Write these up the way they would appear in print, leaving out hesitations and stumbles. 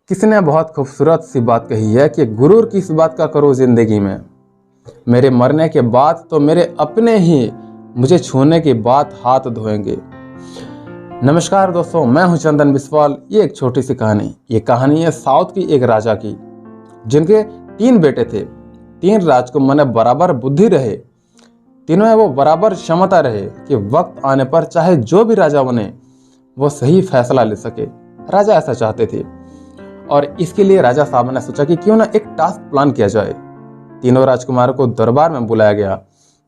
किसी ने बहुत खूबसूरत सी बात कही है कि गुरूर किस बात का करो जिंदगी में। मेरे मरने के बाद तो मेरे अपने ही मुझे छूने के बाद हाथ धोएंगे। नमस्कार दोस्तों, मैं हूं चंदन बिस्वाल। ये एक छोटी सी कहानी। ये कहानी है साउथ की एक राजा की, जिनके 3 बेटे थे। 3 राजकुमार में बराबर बुद्धि रहे, तीनों में वो बराबर क्षमता रहे कि वक्त आने पर चाहे जो भी राजा बने वो सही फैसला ले सके। राजा ऐसा चाहते थे और इसके लिए राजा साहब ने सोचा कि क्यों ना एक टास्क प्लान किया जाए। तीनों राजकुमारों को दरबार में बुलाया गया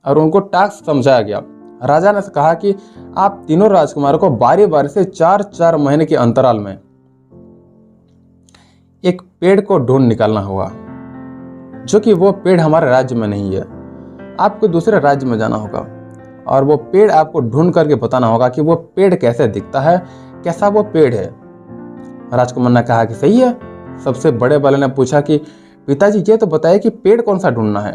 और उनको टास्क समझाया गया। राजा ने कहा कि आप तीनों राजकुमारों को बारी बारी से 4-4 महीने के अंतराल में एक पेड़ को ढूंढ निकालना होगा, जो कि वो पेड़ हमारे राज्य में नहीं है। आपको दूसरे राज्य में जाना होगा और वो पेड़ आपको ढूंढ करके बताना होगा कि वो पेड़ कैसे दिखता है, कैसा वो पेड़ है। राजकुमार ने कहा कि सही है। सबसे बड़े वाले ने पूछा कि पिताजी ये तो बताइए कि पेड़ कौन सा ढूंढना है।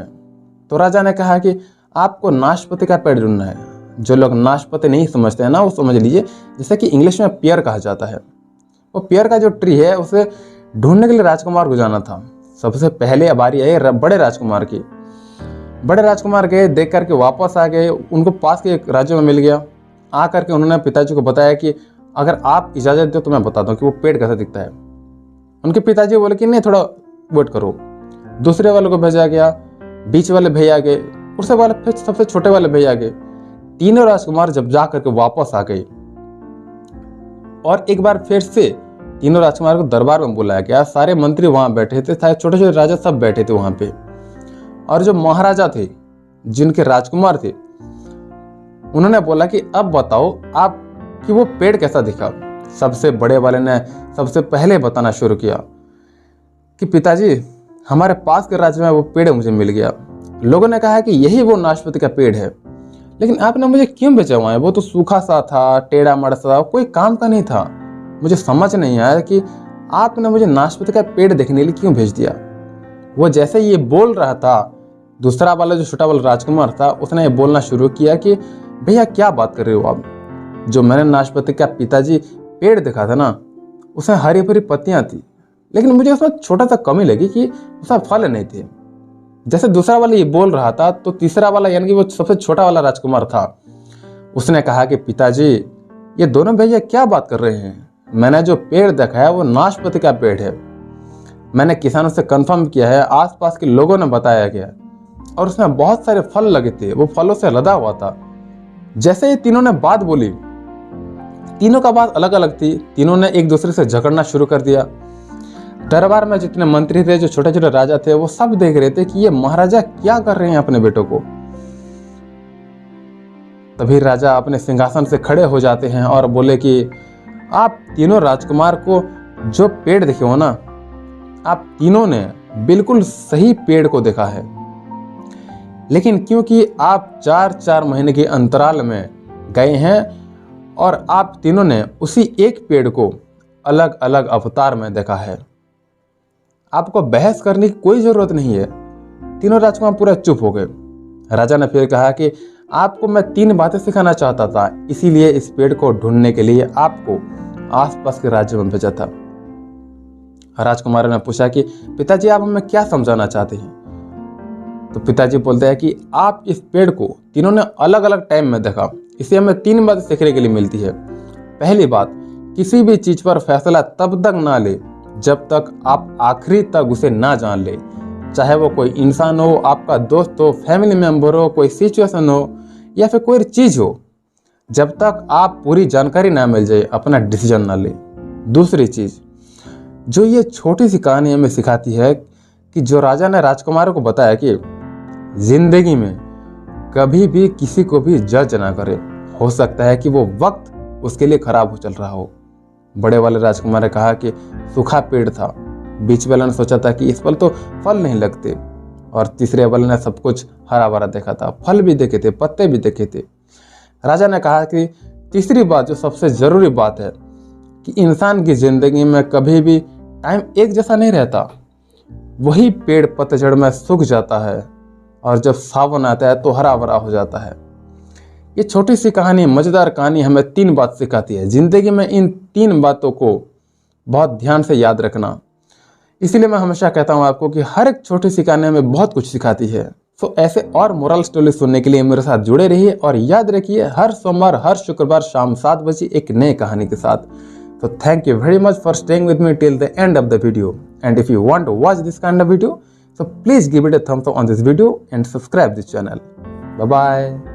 तो राजा ने कहा कि आपको नाशपाती का पेड़ ढूंढना है। जो लोग नाशपाती नहीं समझते हैं ना, वो समझ लीजिए जैसे कि इंग्लिश में पेयर कहा जाता है। वो पेयर का जो ट्री है उसे ढूंढने के लिए राजकुमार को जाना था। सबसे पहले बारी आई बड़े राजकुमार की। बड़े राजकुमार गए, देख करके वापस आ गए। उनको पास के एक राज्य में मिल गया। आ करके उन्होंने पिताजी को बताया कि अगर आप इजाज़त दो तो मैं बता दूं कि वो पेड़ कैसा दिखता है। उनके पिताजी बोले कि नहीं, थोड़ा वेट करो। दूसरे वाले को भेजा गया, बीच वाले भैया गए, उससे वाले फिर सबसे छोटे वाले भैया गए। तीनों राजकुमार जब जा करके वापस आ गए और एक बार फिर से तीनों राजकुमार को दरबार में बुलाया गया। सारे मंत्री वहां बैठे थे, छोटे छोटे राजा सब बैठे थे वहां पे। और जो महाराजा थे, जिनके राजकुमार थे, उन्होंने बोला कि अब बताओ आप कि वो पेड़ कैसा दिखा। सबसे बड़े वाले ने सबसे पहले बताना शुरू किया कि पिताजी, हमारे पास के राज्य में वो पेड़ मुझे मिल गया। लोगों ने कहा कि यही वो नाशपाती का पेड़ है, लेकिन आपने मुझे क्यों बेचा हुआ है? वो तो सूखा सा था, टेढ़ा मड़ा सा, कोई काम का नहीं था। मुझे समझ नहीं आया कि आपने मुझे नाशपाती का पेड़ देखने के लिए क्यों भेज दिया। वो जैसे ये बोल रहा था, दूसरा वाला जो छोटा वाला राजकुमार था, उसने ये बोलना शुरू किया कि भैया क्या बात कर रहे हो आप? जो मैंने नाशपाती का पिताजी पेड़ देखा था ना, उसमें हरी भरी पत्तियां थी, लेकिन मुझे उसमें छोटा सा कमी लगी कि उसमें फल नहीं थे। जैसे दूसरा वाला ये बोल रहा था तो तीसरा वाला, यानी कि वो सबसे छोटा वाला राजकुमार था, उसने कहा कि पिताजी, ये दोनों भैया क्या बात कर रहे हैं? मैंने जो पेड़ देखा है वो नाशपाती का पेड़ है। मैंने किसानों से कंफर्म किया है, आसपास के लोगों ने बताया गया, और उसमें बहुत सारे फल लगे थे, वो फलों से लदा हुआ था। जैसे ये तीनों ने बात बोली, तीनों का बात अलग अलग थी। तीनों ने एक दूसरे से झगड़ना शुरू कर दिया। दरबार में जितने मंत्री थे, जो छोटे छोटे राजा थे, वो सब देख रहे थे कि ये महाराजा क्या कर रहे हैं अपने बेटों को। तभी राजा अपने सिंहासन से खड़े हो जाते हैं और बोले कि आप तीनों राजकुमार को जो पेड़ देखे हो ना, आप तीनों ने बिल्कुल सही पेड़ को देखा है, लेकिन क्योंकि आप 4-4 महीने के अंतराल में गए हैं और आप तीनों ने उसी एक पेड़ को अलग अलग अवतार में देखा है, आपको बहस करने की कोई जरूरत नहीं है। तीनों राजकुमार पूरा चुप हो गए। राजा ने फिर कहा कि आपको मैं 3 बातें सिखाना चाहता था, इसीलिए इस पेड़ को ढूंढने के लिए आपको आसपास के राज्य में भेजा था। राजकुमार ने पूछा कि पिताजी, आप हमें क्या समझाना चाहते हैं? तो पिताजी बोलते हैं कि आप इस पेड़ को तीनों ने अलग अलग टाइम में देखा, इससे हमें 3 बातें सीखने के लिए मिलती है। पहली बात, किसी भी चीज पर फैसला तब तक ना ले जब तक आप आखिरी तक उसे ना जान ले। चाहे वो कोई इंसान हो, आपका दोस्त हो, फैमिली मेंबर हो, कोई सिचुएशन हो या फिर कोई चीज हो, जब तक आप पूरी जानकारी ना मिल जाए अपना डिसीजन ना ले। दूसरी चीज जो ये छोटी सी कहानी हमें सिखाती है कि जो राजा ने राजकुमारों को बताया कि जिंदगी में कभी भी किसी को भी जज ना करे। हो सकता है कि वो वक्त उसके लिए खराब हो चल रहा हो। बड़े वाले राजकुमार ने कहा कि सूखा पेड़ था। बीच वाले ने सोचा था कि इस पर तो फल नहीं लगते, और तीसरे वाले ने सब कुछ हरा भरा देखा था, फल भी देखे थे, पत्ते भी देखे थे। राजा ने कहा कि तीसरी बात जो सबसे जरूरी बात है कि इंसान की जिंदगी में कभी भी टाइम एक जैसा नहीं रहता। वही पेड़ पतझड़ में सूख जाता है और जब सावन आता है तो हरा भरा हो जाता है। ये छोटी सी कहानी, मजेदार कहानी हमें 3 बात सिखाती है। जिंदगी में इन 3 बातों को बहुत ध्यान से याद रखना। इसीलिए मैं हमेशा कहता हूँ आपको कि हर एक छोटी सी कहानी हमें बहुत कुछ सिखाती है। सो ऐसे और मोरल स्टोरी सुनने के लिए मेरे साथ जुड़े रहिए और याद रखिए हर सोमवार हर शुक्रवार शाम 7 बजे एक नए कहानी के साथ। So thank you very much for staying with me till the end of the video. And if you want to watch this kind of video, so please give it a thumbs up on this video and subscribe this channel. Bye bye.